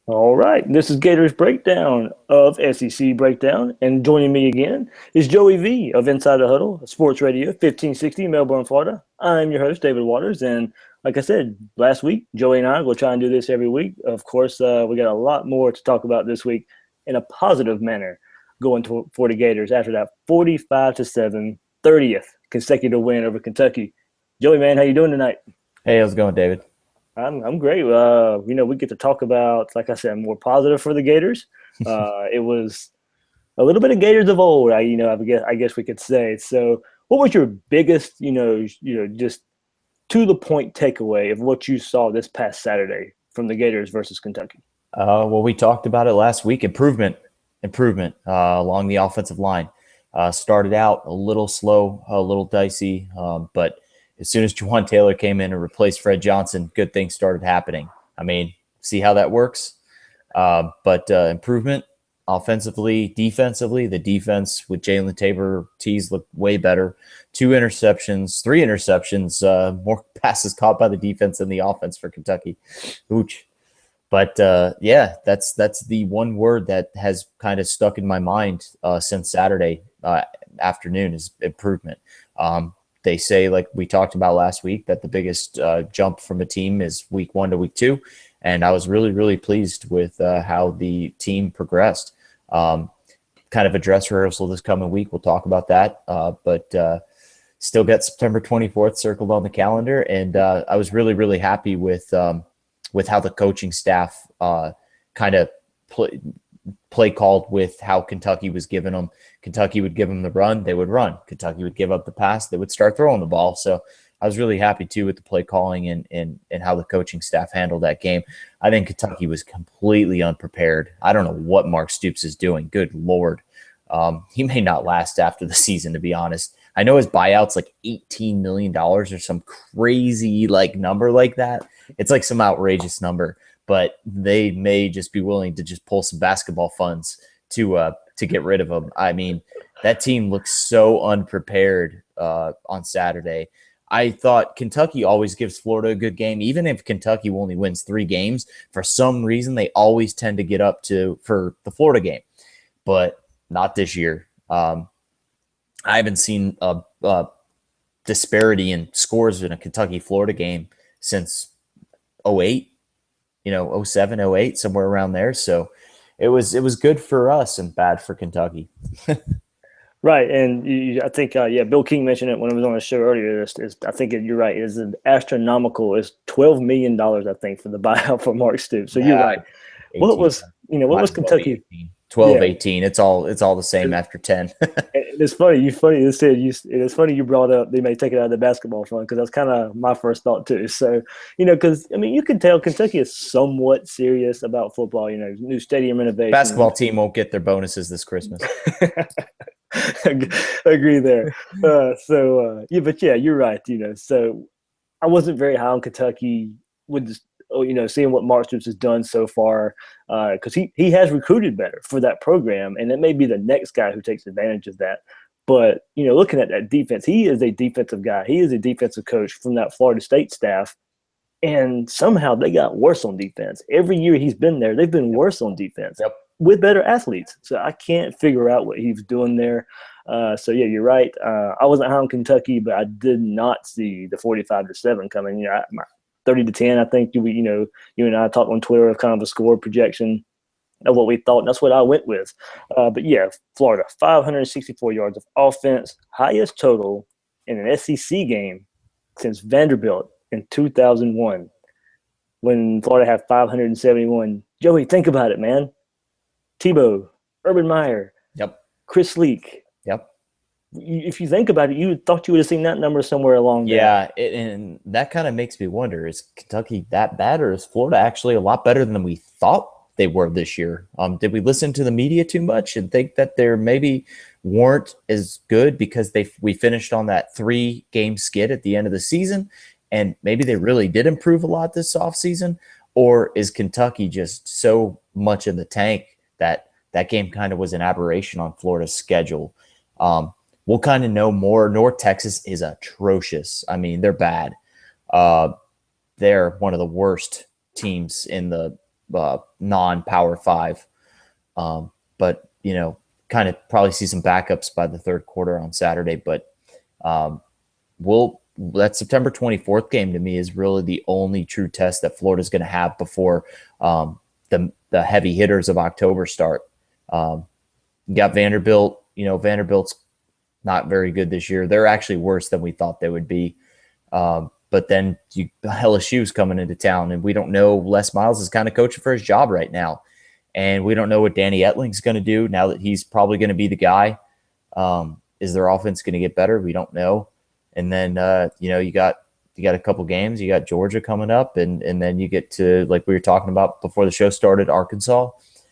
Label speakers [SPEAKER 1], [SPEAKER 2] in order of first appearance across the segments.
[SPEAKER 1] All right, this is Gators Breakdown of SEC Breakdown, and joining me again is Joey V of Inside the Huddle, Sports Radio 1560, Melbourne, Florida. I'm your host, David Waters, and like I said last week, Joey and I will try and do this every week. Of course, we got a lot more to talk about this week in a positive manner for the Gators after that 45-7 30th consecutive win over Kentucky. Joey, man, how you doing tonight?
[SPEAKER 2] Hey, how's it going, David?
[SPEAKER 1] I'm great. We get to talk about, like I said, more positive for the Gators. It was a little bit of Gators of old. I guess we could say. So, what was your biggest, just to the point takeaway of what you saw this past Saturday from the Gators versus Kentucky?
[SPEAKER 2] Well, we talked about it last week. Improvement along the offensive line. Started out a little slow, a little dicey, but as soon as Juwan Taylor came in and replaced Fred Johnson, good things started happening. I mean, see how that works? But improvement offensively, defensively. The defense with Jalen Tabor Tees looked way better. 3 interceptions, more passes caught by the defense than the offense for Kentucky. Ooch. But yeah, that's the one word that has kind of stuck in my mind since Saturday afternoon is improvement. They say, like we talked about last week, that the biggest jump from a team is week 1 to week 2. And I was really, really pleased with how the team progressed. Kind of a dress rehearsal this coming week. We'll talk about that. But still got September 24th circled on the calendar. And I was really, really happy with how the coaching staff kind of play called with how Kentucky was giving them. Kentucky would give them the run, they would run. Kentucky would give up the pass, they would start throwing the ball. So I was really happy too with the play calling and how the coaching staff handled that game. I think Kentucky was completely unprepared. I don't know what Mark Stoops is doing. Good Lord. He may not last after the season, to be honest. I know his buyout's like $18 million or some crazy like number like that. It's like some outrageous number, but they may just be willing to just pull some basketball funds to get rid of him. I mean, that team looks so unprepared on Saturday. I thought Kentucky always gives Florida a good game. Even if Kentucky only wins 3 games, for some reason, they always tend to get up for the Florida game, but not this year. I haven't seen a disparity in scores in a Kentucky-Florida game since 08, 07, 08, somewhere around there. So it was good for us and bad for Kentucky.
[SPEAKER 1] Right, and I think Bill King mentioned it when I was on the show earlier. I think you're right. It's an astronomical. It's $12 million, I think, for the buyout for Mark Stoops. So you're right.
[SPEAKER 2] 18,
[SPEAKER 1] What was Kentucky?
[SPEAKER 2] 12, 18. It's all the same after 10.
[SPEAKER 1] It's funny. It's funny you brought up they may take it out of the basketball fund because that's kind of my first thought too. So because you can tell Kentucky is somewhat serious about football. New stadium renovation.
[SPEAKER 2] Basketball team won't get their bonuses this Christmas.
[SPEAKER 1] Agree there. But yeah, you're right. So I wasn't very high on Kentucky with just, seeing what Mark Stoops has done so far, because he has recruited better for that program, and it may be the next guy who takes advantage of that. But looking at that defense, he is a defensive guy. He is a defensive coach from that Florida State staff, and somehow they got worse on defense. Every year he's been there, they've been worse on defense.
[SPEAKER 2] Yep.
[SPEAKER 1] With better athletes. So I can't figure out what he's doing there. So yeah, you're right. I wasn't high on Kentucky, but I did not see the 45-7 coming. 30-10. I think you and I talked on Twitter of kind of a score projection of what we thought, and that's what I went with. But yeah, Florida 564 yards of offense, highest total in an SEC game since Vanderbilt in 2001, when Florida had 571. Joey, think about it, man. Tebow, Urban Meyer,
[SPEAKER 2] Yep.
[SPEAKER 1] Chris Leak.
[SPEAKER 2] Yep.
[SPEAKER 1] If you think about it, you thought you would have seen that number somewhere along there.
[SPEAKER 2] Yeah, and that kind of makes me wonder, is Kentucky that bad, or is Florida actually a lot better than we thought they were this year? Did we listen to the media too much and think that they maybe weren't as good because we finished on that 3-game skid at the end of the season, and maybe they really did improve a lot this offseason? Or is Kentucky just so much in the tank that game kind of was an aberration on Florida's schedule? We'll kind of know more. North Texas is atrocious. I mean, they're bad. They're one of the worst teams in the non-Power 5. But, kind of probably see some backups by the third quarter on Saturday. But that September 24th game to me is really the only true test that Florida's going to have before the heavy hitters of October start. You got Vanderbilt. Vanderbilt's not very good this year. They're actually worse than we thought they would be. But then LSU's coming into town, and we don't know. Les Miles is kind of coaching for his job right now. And we don't know what Danny Ettling's going to do now that he's probably going to be the guy. Is their offense going to get better? We don't know. And then, you got a couple games. You got Georgia coming up, and then you get to, like we were talking about before the show started, Arkansas.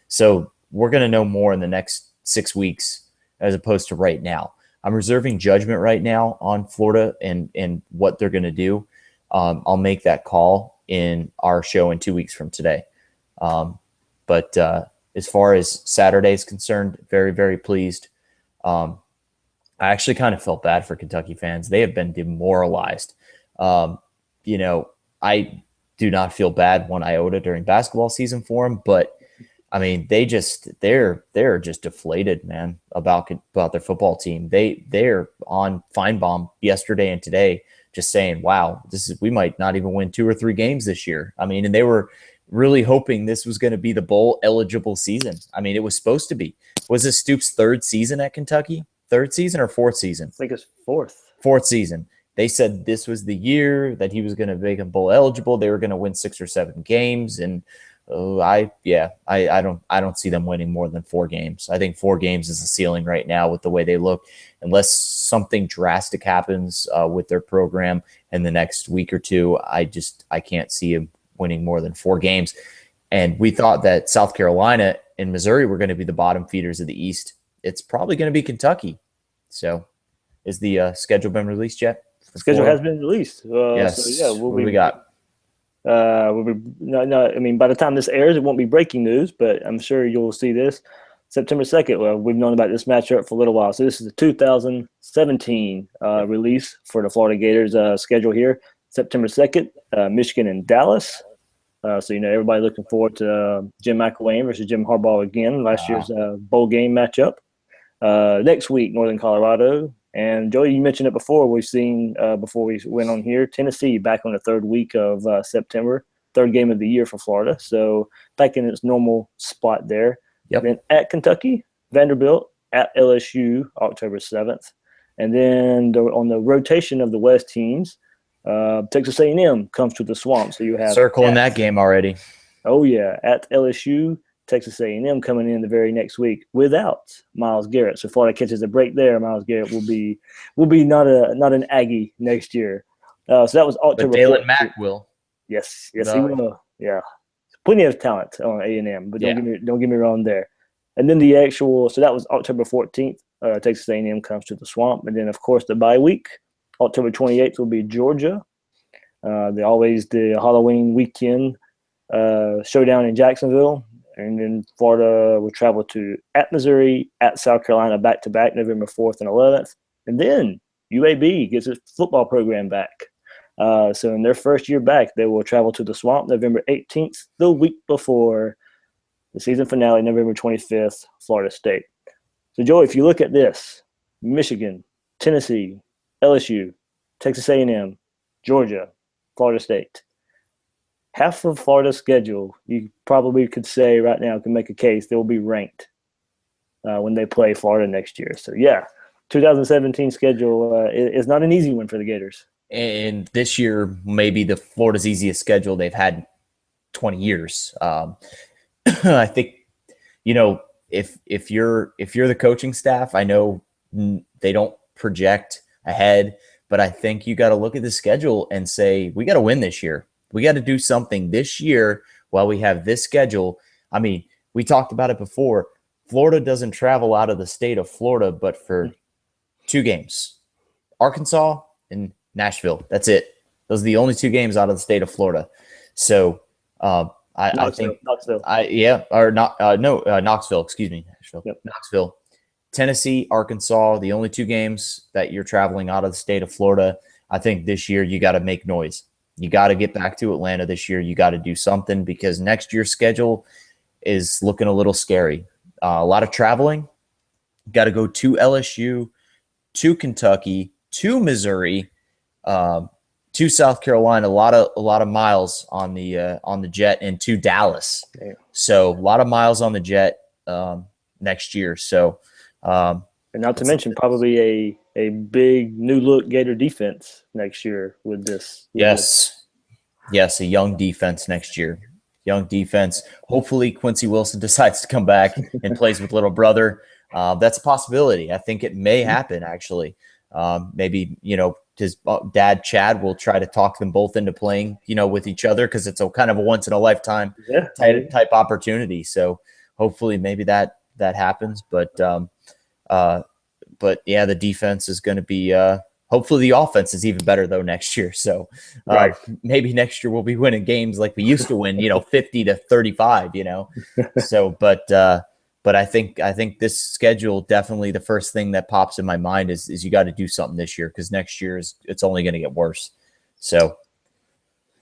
[SPEAKER 2] So we're going to know more in the next 6 weeks as opposed to right now. I'm reserving judgment right now on Florida and what they're going to do. I'll make that call in our show in 2 weeks from today. But as far as Saturday is concerned, very, very pleased. I actually kind of felt bad for Kentucky fans. They have been demoralized. I do not feel bad one iota during basketball season for them, but I mean, they're just deflated, man, about their football team. They're on Feinbaum yesterday and today, just saying, "Wow, we might not even win 2 or 3 games this year." I mean, and they were really hoping this was going to be the bowl eligible season. I mean, it was supposed to be. Was this Stoops' 3rd season at Kentucky? 3rd season or 4th season?
[SPEAKER 1] I think it's 4th.
[SPEAKER 2] 4th season. They said this was the year that he was going to make them bowl eligible. They were going to win 6 or 7 games, and I don't see them winning more than 4 games. I think 4 games is the ceiling right now with the way they look, unless something drastic happens with their program in the next week or 2. I can't see them winning more than 4 games. And we thought that South Carolina and Missouri were going to be the bottom feeders of the East. It's probably going to be Kentucky. So, is the schedule been released yet?
[SPEAKER 1] The schedule has been released.
[SPEAKER 2] Yes. So, what do we got?
[SPEAKER 1] I mean, by the time this airs, it won't be breaking news, but I'm sure you'll see this. September 2nd, well, we've known about this matchup for a little while. So this is the 2017 release for the Florida Gators schedule here. September 2nd, Michigan and Dallas. So, everybody looking forward to Jim McElwain versus Jim Harbaugh again, last year's bowl game matchup. Next week, Northern Colorado. And, Joey, you mentioned it before. We've seen, before we went on here, Tennessee back on the 3rd week of September, 3rd game of the year for Florida. So, back in its normal spot there.
[SPEAKER 2] Yep.
[SPEAKER 1] Then at Kentucky, Vanderbilt, at LSU, October 7th. And then on the rotation of the West teams, Texas A&M comes to the Swamp. So you have
[SPEAKER 2] circling that game already.
[SPEAKER 1] Oh yeah, at LSU, Texas A&M coming in the very next week without Myles Garrett. So Florida catches a break there. Myles Garrett will be not an Aggie next year. So that was October.
[SPEAKER 2] But Dalen Mack will.
[SPEAKER 1] Yes, he will. Yeah, plenty of talent on A&M, but don't get me wrong there. And then so that was October 14th. Texas A&M comes to the Swamp, and then of course the bye week. October 28th will be Georgia. The Halloween weekend showdown in Jacksonville. And then Florida will travel at Missouri, at South Carolina, back-to-back, November 4th and 11th. And then UAB gets its football program back. So in their first year back, they will travel to the Swamp November 18th, the week before the season finale, November 25th, Florida State. So, Joey, if you look at this, Michigan, Tennessee, LSU, Texas A&M, Georgia, Florida State. Half of Florida's schedule, you probably could say right now, can make a case they will be ranked when they play Florida next year. So, 2017 schedule is not an easy one for the Gators.
[SPEAKER 2] And this year, maybe the Florida's easiest schedule they've had 20 years. I think, if you're the coaching staff, I know they don't project ahead, but I think you got to look at the schedule and say, we got to win this year. We got to do something this year while we have this schedule. I mean, we talked about it before. Florida doesn't travel out of the state of Florida, but for 2 games, Arkansas and Nashville. That's it. Those are the only 2 games out of the state of Florida. So I think
[SPEAKER 1] Knoxville.
[SPEAKER 2] Knoxville. Excuse me, Nashville.
[SPEAKER 1] Yep.
[SPEAKER 2] Knoxville. Tennessee, Arkansas, the only 2 games that you're traveling out of the state of Florida. I think this year you got to make noise. You got to get back to Atlanta this year. You got to do something because next year's schedule is looking a little scary. A lot of traveling. Got to go to LSU, to Kentucky, to Missouri, to South Carolina. A lot of miles on the jet, and to Dallas.
[SPEAKER 1] Damn.
[SPEAKER 2] So a lot of miles on the jet next year. So,
[SPEAKER 1] and not to mention probably a big new look Gator defense next year with this.
[SPEAKER 2] Yes, a young defense next year. Young defense. Hopefully Quincy Wilson decides to come back and plays with little brother. That's a possibility. I think it may happen, actually. Maybe, his dad, Chad, will try to talk them both into playing, with each other because it's a kind of a once-in-a-lifetime type opportunity. So hopefully maybe that happens. But yeah, the defense is going to be hopefully the offense is even better, though, next year. So maybe next year we'll be winning games like we used to win, 50-35, So, but I think this schedule, definitely the first thing that pops in my mind is you got to do something this year because next year it's only going to get worse. So,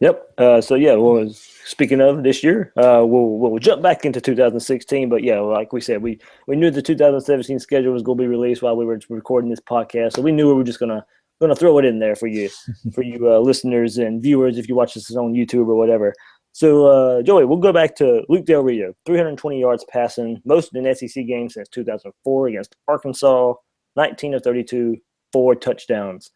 [SPEAKER 1] yep. Well, speaking of this year, we'll jump back into 2016. But yeah, like we said, we knew the 2017 schedule was going to be released while we were recording this podcast, so we knew we were just gonna throw it in there for you, listeners and viewers if you watch this on YouTube or whatever. So, Joey, we'll go back to Luke Del Rio, 320 yards passing, most in an SEC game since 2004 against Arkansas, 19 of 32, 4 touchdowns.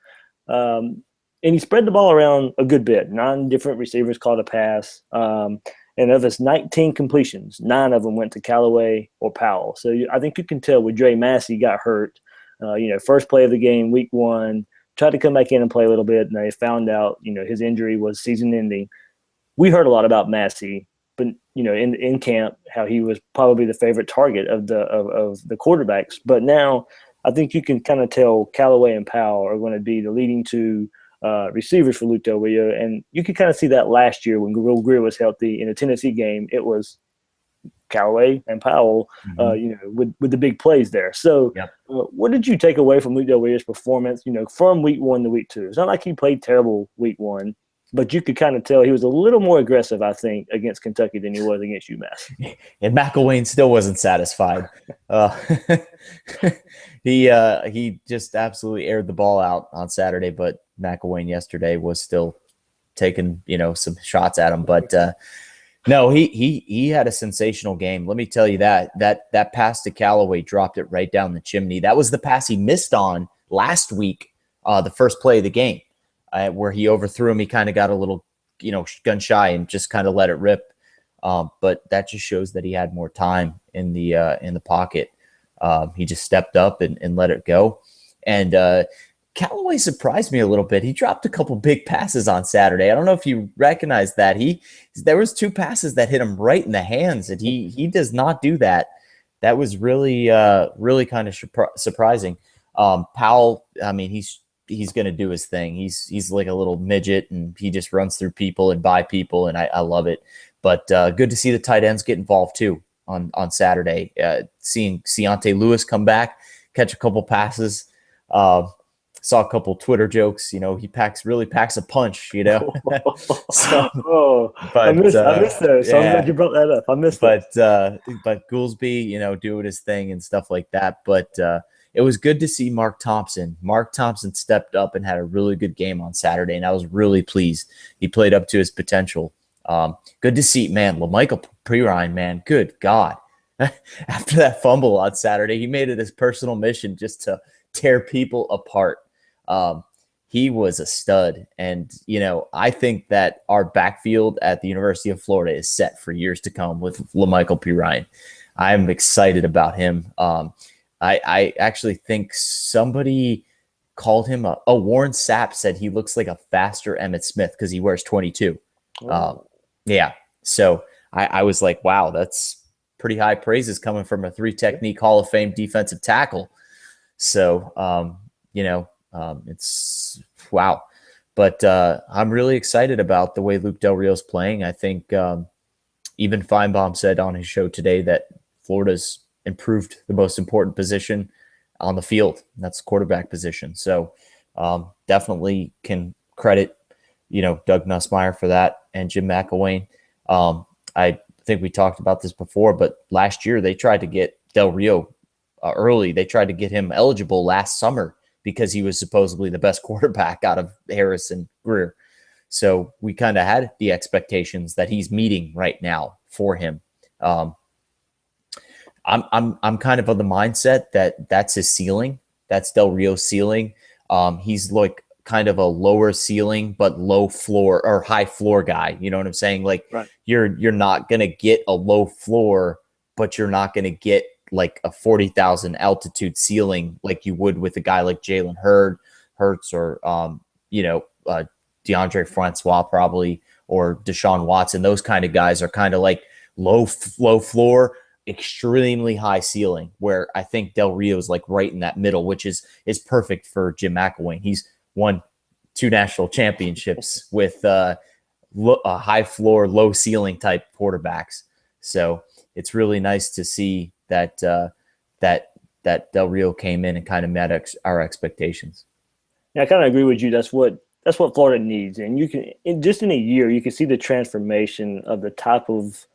[SPEAKER 1] And he spread the ball around a good bit. 9 different receivers caught a pass. And of his 19 completions, 9 of them went to Callaway or Powell. So I think you can tell with Dre Massey got hurt, first play of the game, week 1, tried to come back in and play a little bit, and they found out, his injury was season-ending. We heard a lot about Massey, but in camp, how he was probably the favorite target of the quarterbacks. But now, I think you can kind of tell Callaway and Powell are going to be the leading 2 receivers for Luke Del Rio, and you could kind of see that last year when Will Greer was healthy in a Tennessee game. It was Callaway and Powell, with the big plays there. So, what did you take away from Luke Del Rio's performance? From week 1 to week 2, it's not like he played terrible week 1. But you could kind of tell he was a little more aggressive, I think, against Kentucky than he was against UMass.
[SPEAKER 2] And McElwain still wasn't satisfied. He just absolutely aired the ball out on Saturday, but McElwain yesterday was still taking some shots at him. But no, he had a sensational game. Let me tell you that pass to Callaway dropped it right down the chimney. That was the pass he missed on last week, the first play of the game. Where he overthrew him, he kind of got a little, gun shy and just kind of let it rip. But that just shows that he had more time in the pocket. He just stepped up and let it go. And Callaway surprised me a little bit. He dropped a couple big passes on Saturday. I don't know if you recognize that. There was 2 passes that hit him right in the hands, and he does not do that. That was really kind of surprising. Powell, I mean, he's going to do his thing. He's like a little midget, and he just runs through people and by people, and I love it. But good to see the tight ends get involved too on Saturday. Seeing Keontae Lewis come back, catch a couple passes. Saw a couple Twitter jokes. He really packs a punch. So,
[SPEAKER 1] I missed those. So I'm glad you brought that up. I missed that.
[SPEAKER 2] But Goolsby, doing his thing and stuff like that. But it was good to see Mark Thompson. Mark Thompson stepped up and had a really good game on Saturday, and I was really pleased. He played up to his potential. Good to see, man, LaMichael Perine, man, good God. After that fumble on Saturday, he made it his personal mission just to tear people apart. He was a stud. And, I think that our backfield at the University of Florida is set for years to come with LaMichael Perine. I'm excited about him. I actually think somebody called him Warren Sapp said he looks like a faster Emmitt Smith because he wears 22. Yeah. So I was like, wow, that's pretty high praises coming from a 3-technique Hall of Fame defensive tackle. So, it's wow. But I'm really excited about the way Luke Del Rio's playing. I think even Feinbaum said on his show today that Florida's improved the most important position on the field. That's the quarterback position. So definitely can credit Doug Nussmeier for that and Jim McElwain. I think we talked about this before, but last year they tried to get Del Rio early. They tried to get him eligible last summer because he was supposedly the best quarterback out of Harris and Greer. So we kind of had the expectations that he's meeting right now for him. I'm kind of the mindset that that's his ceiling. That's Del Rio's ceiling. He's like kind of a lower ceiling but low floor or high floor guy. You know what I'm saying? Like
[SPEAKER 1] Right.
[SPEAKER 2] you're not gonna get a low floor, but you're not gonna get like a 40,000 altitude ceiling like you would with a guy like Jalen Hurts or DeAndre Francois probably, or Deshaun Watson. Those kind of guys are kind of like low floor, extremely high ceiling, where I think Del Rio is like right in that middle, which is perfect for Jim McElwain. He's won 2 national championships with a high floor, low ceiling type quarterbacks. So it's really nice to see that that Del Rio came in and kind of met our expectations.
[SPEAKER 1] Yeah, I kind of agree with you. That's what Florida needs, and you can in a year you can see the transformation of the type of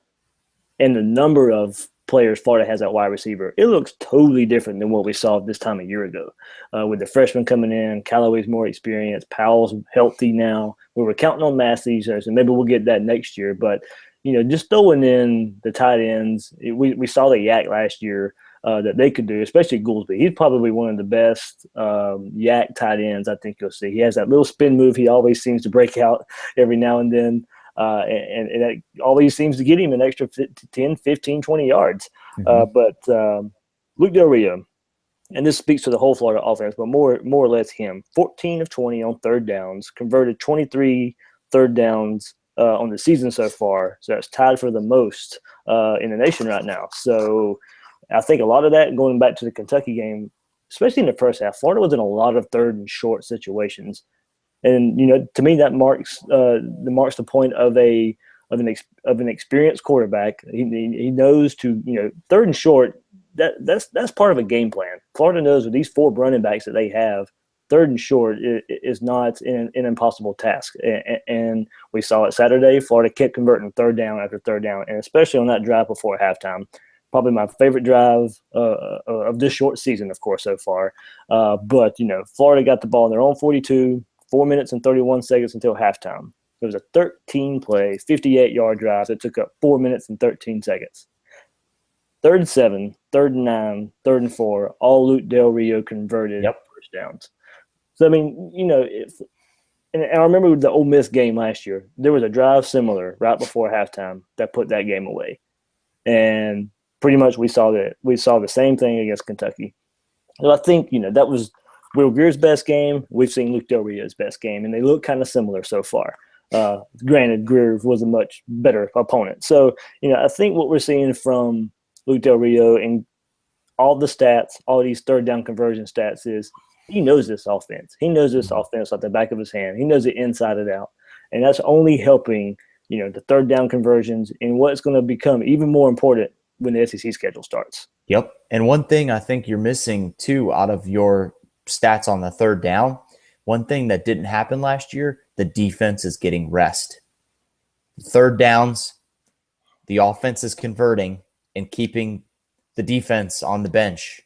[SPEAKER 1] and the number of players Florida has at wide receiver. It looks totally different than what we saw this time a year ago. With the freshmen coming in, Callaway's more experienced, Powell's healthy now. We were counting on Massey, so maybe we'll get that next year. But just throwing in the tight ends, we saw the yak last year that they could do, especially Goolsby. He's probably one of the best yak tight ends I think you'll see. He has that little spin move he always seems to break out every now and then. And that always seems to get him an extra 10, 15, 20 yards.
[SPEAKER 2] Mm-hmm.
[SPEAKER 1] But Luke Del Rio, and this speaks to the whole Florida offense, but more or less him, 14 of 20 on third downs, converted 23 third downs on the season so far. So that's tied for the most in the nation right now. So I think a lot of that, going back to the Kentucky game, especially in the first half, Florida was in a lot of third and short situations. And to me, that marks the point of an experienced quarterback. He knows to third and short. That's part of a game plan. Florida knows with these 4 running backs that they have, third and short is not an impossible task. And we saw it Saturday. Florida kept converting third down after third down, and especially on that drive before halftime. Probably my favorite drive of this short season, of course, so far. But Florida got the ball in their own 42. 4 minutes and 31 seconds until halftime. It was a 13-play, 58-yard drive that took up 4 minutes and 13 seconds. 3rd and 7, 3rd and 9, 3rd and 4, all Luke Del Rio converted first downs. So, I mean, and I remember the Ole Miss game last year, there was a drive similar right before halftime that put that game away. And pretty much we saw the same thing against Kentucky. So I think, that was Will Greer's best game. We've seen Luke Del Rio's best game, and they look kind of similar so far. Granted, Greer was a much better opponent. So, I think what we're seeing from Luke Del Rio and all the stats, all these third down conversion stats is he knows this offense. He knows this offense like the back of his hand. He knows it inside and out. And that's only helping, the third down conversions and what's going to become even more important when the SEC schedule starts.
[SPEAKER 2] Yep. And one thing I think you're missing too out of your stats on the third down, one thing that didn't happen last year, the defense is getting rest. Third downs, the offense is converting and keeping the defense on the bench.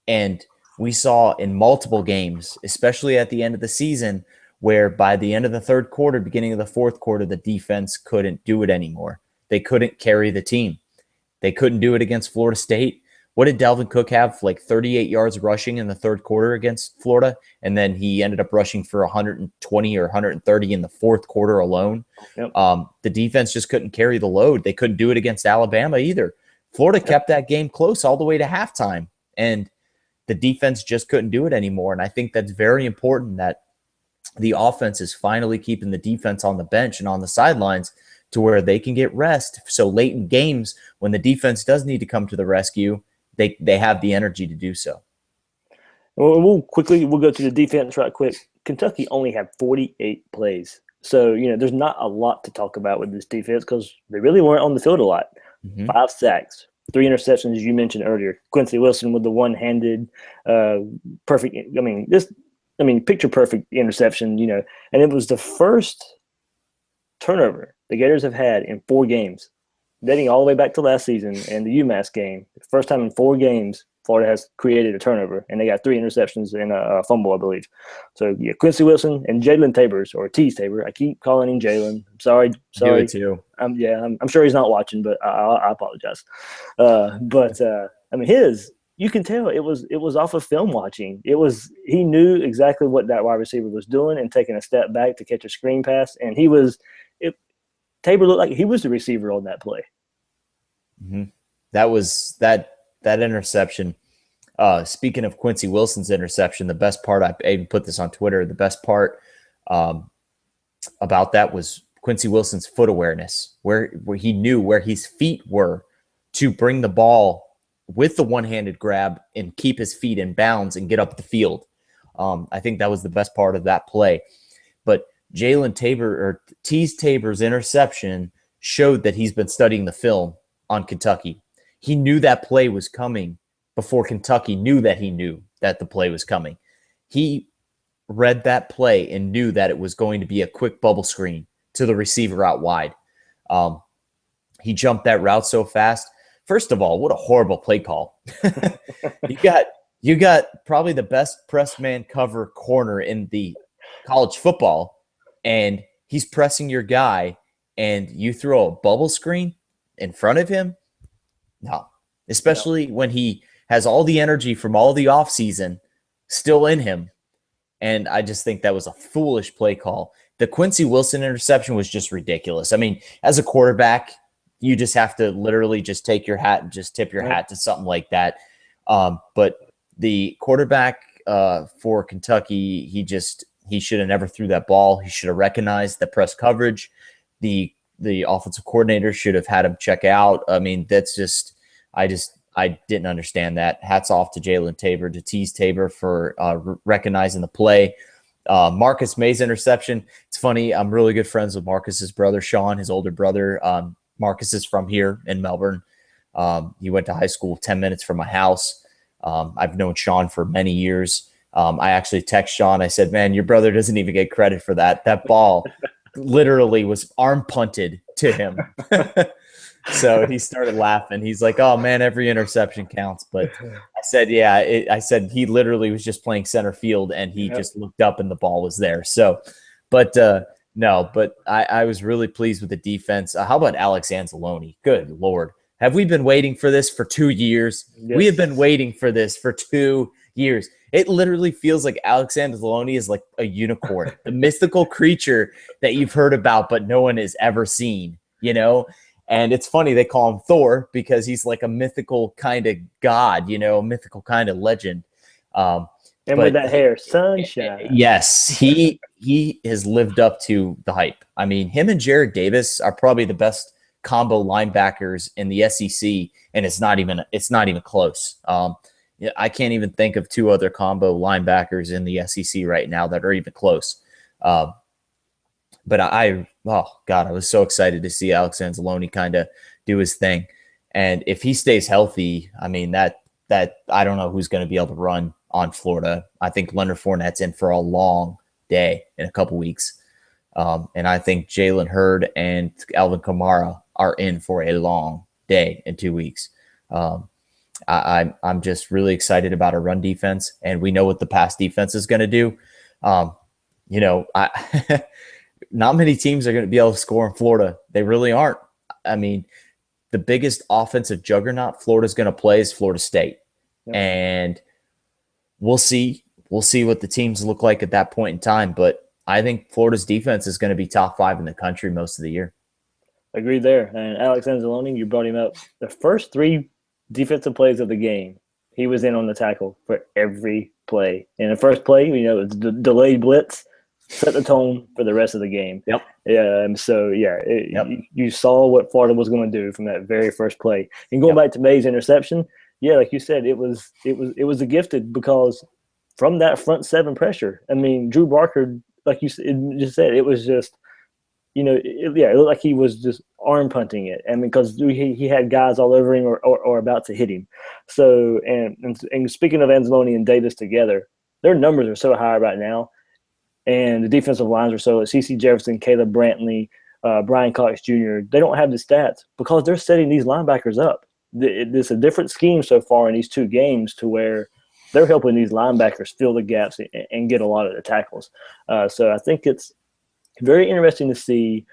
[SPEAKER 2] And we saw in multiple games, especially at the end of the season, where by the end of the third quarter, beginning of the fourth quarter, the defense couldn't do it anymore. They couldn't carry the team. They couldn't do it against Florida State. What did Dalvin Cook have? Like 38 yards rushing in the third quarter against Florida. And then he ended up rushing for 120 or 130 in the fourth quarter alone.
[SPEAKER 1] Yep.
[SPEAKER 2] The defense just couldn't carry the load. They couldn't do it against Alabama either. Florida kept that game close all the way to halftime. And the defense just couldn't do it anymore. And I think that's very important that the offense is finally keeping the defense on the bench and on the sidelines to where they can get rest. So late in games, when the defense does need to come to the rescue, they have the energy to do so.
[SPEAKER 1] Well, we'll go to the defense right quick. Kentucky only had 48 plays. So, there's not a lot to talk about with this defense because they really weren't on the field a lot. Mm-hmm. 5 sacks, 3 interceptions, as you mentioned earlier. Quincy Wilson with the one-handed perfect – picture-perfect interception, and it was the first turnover the Gators have had in 4 games, dating all the way back to last season and the UMass game. The first time in 4 games Florida has created a turnover, and they got 3 interceptions and a fumble, I believe. So, yeah, Quincy Wilson and Jalen Tabors, or Tease Tabor. I keep calling him Jalen. Sorry.
[SPEAKER 2] Do it too.
[SPEAKER 1] I'm sure he's not watching, but I apologize. I mean, you can tell it was off of film watching. He knew exactly what that wide receiver was doing and taking a step back to catch a screen pass, and Tabor looked like he was the receiver on that play.
[SPEAKER 2] Mm-hmm. That was that interception. Speaking of Quincy Wilson's interception, the best part, I even put this on Twitter, the best part about that was Quincy Wilson's foot awareness, where he knew where his feet were to bring the ball with the one-handed grab and keep his feet in bounds and get up the field. I think that was the best part of that play. But Jalen Tabor, or Tease Tabor's interception, showed that he's been studying the film on Kentucky. He knew that play was coming before Kentucky knew that he knew that the play was coming. He read that play and knew that it was going to be a quick bubble screen to the receiver out wide. He jumped that route so fast. First of all, what a horrible play call. You got probably the best press man cover corner in the college football, and he's pressing your guy, and you throw a bubble screen in front of him? No. Especially when he has all the energy from all the offseason still in him. And I just think that was a foolish play call. The Quincy Wilson interception was just ridiculous. I mean, as a quarterback, you just have to literally just take your hat and just tip your hat to something like that. But the quarterback for Kentucky, he should have never threw that ball. He should have recognized the press coverage. The offensive coordinator should have had him check out. I mean, that's just I didn't understand that. Hats off to Jalen Tabor, to Tease Tabor for recognizing the play. Marcus May's interception. It's funny. I'm really good friends with Marcus's brother, Sean, his older brother. Marcus is from here in Melbourne. He went to high school 10 minutes from my house. I've known Sean for many years. I actually text Sean. I said, man, your brother doesn't even get credit for that. That ball literally was arm punted to him. So he started laughing. He's like, oh, man, every interception counts. But I said, yeah, I said he literally was just playing center field, and he just looked up and the ball was there. So, but no, but I was really pleased with the defense. How about Alex Anzalone? Good Lord. Have we been waiting for this for 2 years? Yes. We have been waiting for this for 2 years. It literally feels like Alex Anzalone is like a unicorn, the mystical creature that you've heard about but no one has ever seen, you know? And it's funny they call him Thor because he's like a mythical kind of god, you know, a mythical kind of legend.
[SPEAKER 1] And with that hair, sunshine.
[SPEAKER 2] Yes, he has lived up to the hype. I mean, him and Jared Davis are probably the best combo linebackers in the SEC, and it's not even close. I can't even think of 2 other combo linebackers in the SEC right now that are even close. But I was so excited to see Alex Anzalone kind of do his thing. And if he stays healthy, I mean, that I don't know who's going to be able to run on Florida. I think Leonard Fournette's in for a long day in a couple weeks. And I think Jalen Hurd and Alvin Kamara are in for a long day in 2 weeks. I'm just really excited about our run defense, and we know what the pass defense is going to do. Not many teams are going to be able to score in Florida. They really aren't. I mean, the biggest offensive juggernaut Florida's going to play is Florida State. Yep. And we'll see. We'll see what the teams look like at that point in time. But I think Florida's defense is going to be top 5 in the country most of the year.
[SPEAKER 1] Agreed there. And Alex Anzalone, you brought him up. The first 3 defensive plays of the game, he was in on the tackle for every play. In the first play, it was the delayed blitz, set the tone for the rest of the game. Yep. Yeah. So you saw what Florida was going to do from that very first play. And going back to May's interception, like you said, it was a gifted because from that front 7 pressure. I mean, Drew Barker, like you just said, it was just, it looked like he was just arm punting it. I mean, because he had guys all over him or about to hit him. So, and speaking of Anzalone and Davis together, their numbers are so high right now. And the defensive lines are so CeCe Jefferson, Caleb Brantley, Brian Cox Jr., they don't have the stats because they're setting these linebackers up. It's a different scheme so far in these two games to where they're helping these linebackers fill the gaps and get a lot of the tackles. So I think it's very interesting to see.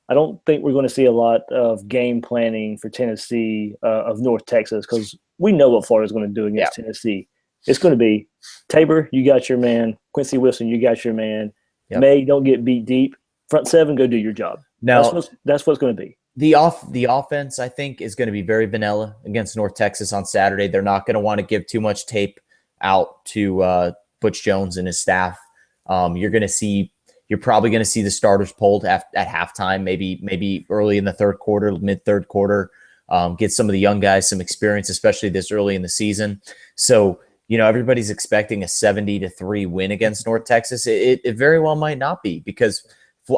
[SPEAKER 1] I don't think we're going to see a lot of game planning for Tennessee of North Texas because we know what Florida's going to do against Tennessee. It's going to be Tabor, you got your man. Quincy Wilson, you got your man. Yep. May, don't get beat deep. Front seven, go do your job. Now, that's what's going to be.
[SPEAKER 2] The offense, I think, is going to be very vanilla against North Texas on Saturday. They're not going to want to give too much tape out to Butch Jones and his staff. You're probably going to see the starters pulled at halftime, maybe early in the third quarter, mid third quarter. Get some of the young guys some experience, especially this early in the season. So, everybody's expecting a 70-3 win against North Texas. It very well might not be because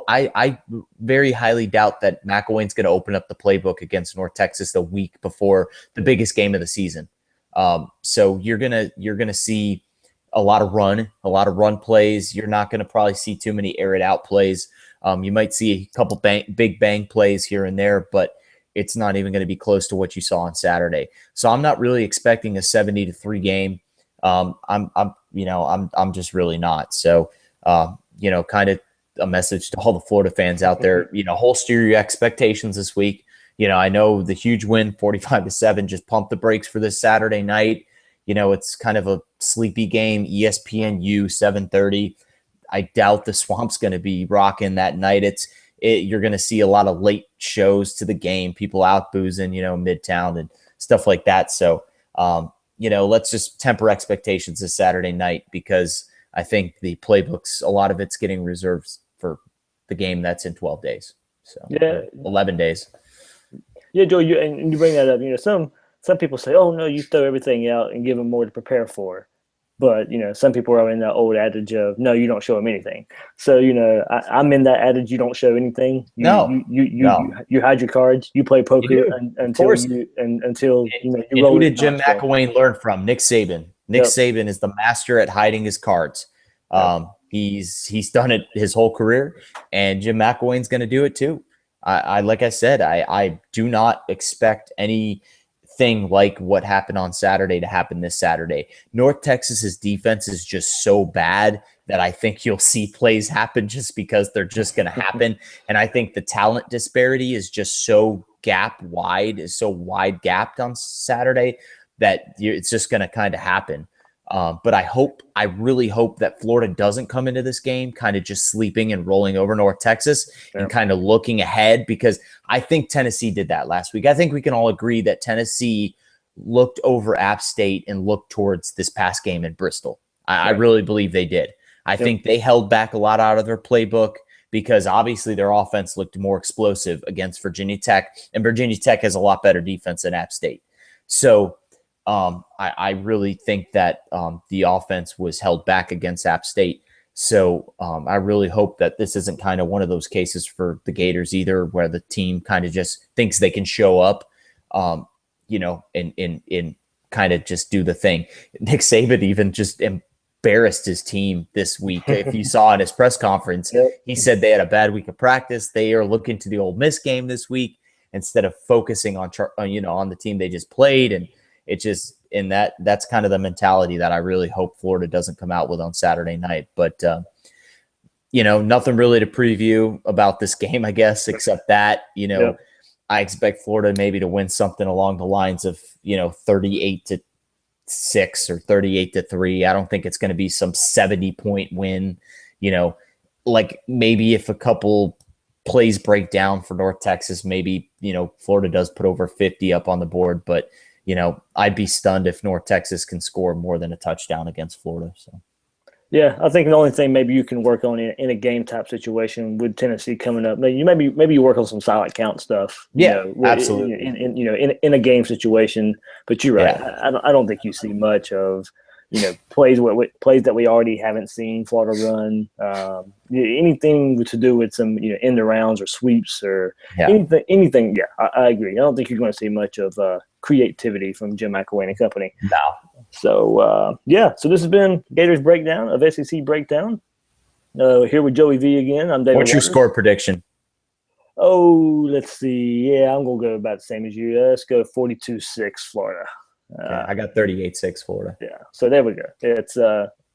[SPEAKER 2] I very highly doubt that McElwain's going to open up the playbook against North Texas the week before the biggest game of the season. So you're gonna see a lot of run plays. You're not gonna probably see too many air it out plays. You might see a couple big bang plays here and there, but it's not even going to be close to what you saw on Saturday. So I'm not really expecting a 70-3 game. I'm just really not. So kind of a message to all the Florida fans out there, holster your expectations this week. I know the huge win, 45-7, just pump the brakes for this Saturday night. It's kind of a sleepy game, ESPNU 7:30. I doubt the Swamp's going to be rocking that night. You're going to see a lot of late shows to the game, people out boozing, Midtown and stuff like that. So, let's just temper expectations this Saturday night because I think the playbooks, a lot of it's getting reserved for the game that's in 12 days. So 11 days.
[SPEAKER 1] Yeah, Joe, you bring that up. Some people say, "Oh no, you throw everything out and give them more to prepare for," but some people are in that old adage of, "No, you don't show them anything." So I'm in that adage. You don't show anything. You hide your cards. You play poker until you roll.
[SPEAKER 2] Who did Jim McElwain learn from? Nick Saban. Nick Saban is the master at hiding his cards. He's done it his whole career, and Jim McElwain's going to do it too. Like I said, I do not expect anything like what happened on Saturday to happen this Saturday. North Texas's defense is just so bad that I think you'll see plays happen just because they're just going to happen. And I think the talent disparity is just so wide gapped on Saturday that it's just going to kind of happen. But I really hope that Florida doesn't come into this game kind of just sleeping and rolling over North Texas and kind of looking ahead, because I think Tennessee did that last week. I think we can all agree that Tennessee looked over App State and looked towards this past game in Bristol. I really believe they did. I think they held back a lot out of their playbook because obviously their offense looked more explosive against Virginia Tech, and Virginia Tech has a lot better defense than App State. So I really think that the offense was held back against App State. So I really hope that this isn't kind of one of those cases for the Gators either, where the team kind of just thinks they can show up, and kind of just do the thing. Nick Saban even just embarrassed his team this week. If you saw in his press conference, he said they had a bad week of practice. They are looking to the Ole Miss game this week instead of focusing on the team they just played. And it just, in that's kind of the mentality that I really hope Florida doesn't come out with on Saturday night. But, nothing really to preview about this game, I guess, except that, I expect Florida maybe to win something along the lines of, 38-6 or 38-3. I don't think it's going to be some 70-point win, like maybe if a couple plays break down for North Texas, maybe, Florida does put over 50 up on the board, but I'd be stunned if North Texas can score more than a touchdown against Florida. So,
[SPEAKER 1] yeah, I think the only thing maybe you can work on in a game type situation with Tennessee coming up, maybe you work on some silent count stuff.
[SPEAKER 2] Absolutely.
[SPEAKER 1] In a game situation, but you're right. Yeah. I don't think you see much of plays that we already haven't seen Florida run. Anything to do with some end arounds or sweeps or anything. Yeah, I agree. I don't think you're going to see much of creativity from Jim McElwain and company.
[SPEAKER 2] No.
[SPEAKER 1] So so this has been Gators Breakdown of SEC Breakdown. Here with Joey V again. I'm David.
[SPEAKER 2] What's your score prediction?
[SPEAKER 1] Oh, let's see. Yeah, I'm gonna go about the same as you. Let's go 42-6 Florida.
[SPEAKER 2] Okay, I got 38-6 Florida.
[SPEAKER 1] Yeah, so there we go. It's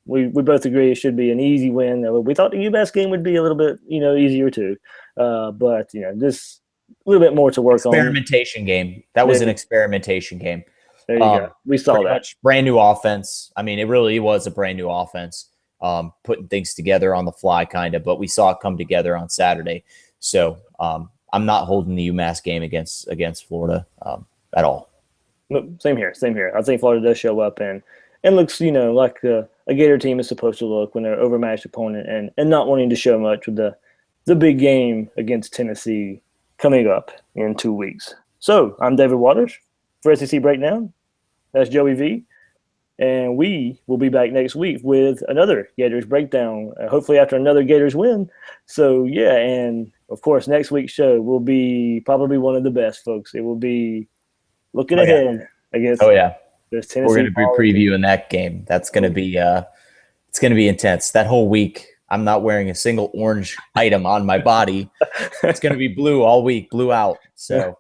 [SPEAKER 1] we both agree it should be an easy win. We thought the UMass game would be a little bit easier too, but just a little bit more to work on.
[SPEAKER 2] Experimentation game. That was an experimentation game.
[SPEAKER 1] There you go. We saw that.
[SPEAKER 2] Much brand new offense. I mean, it really was a brand new offense, putting things together on the fly, kind of. But we saw it come together on Saturday. So I'm not holding the UMass game against Florida at all.
[SPEAKER 1] Same here. Same here. I think Florida does show up and looks, like a Gator team is supposed to look when they're an overmatched opponent and not wanting to show much with the big game against Tennessee coming up in 2 weeks. So I'm David Waters for SEC Breakdown. That's Joey V. And we will be back next week with another Gators Breakdown, hopefully after another Gators win. So, yeah, and, of course, next week's show will be probably one of the best, folks. It will be looking ahead against Tennessee.
[SPEAKER 2] We're going to be previewing that game. That's going to be it's going to be intense. That whole week, I'm not wearing a single orange item on my body. It's going to be blue all week, blue out. So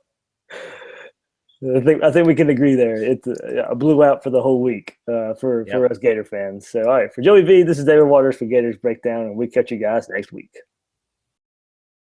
[SPEAKER 1] I think we can agree there. It's a blue out for the whole week for us Gator fans. So, all right, for Joey V, this is David Waters for Gators Breakdown, and we catch you guys next week.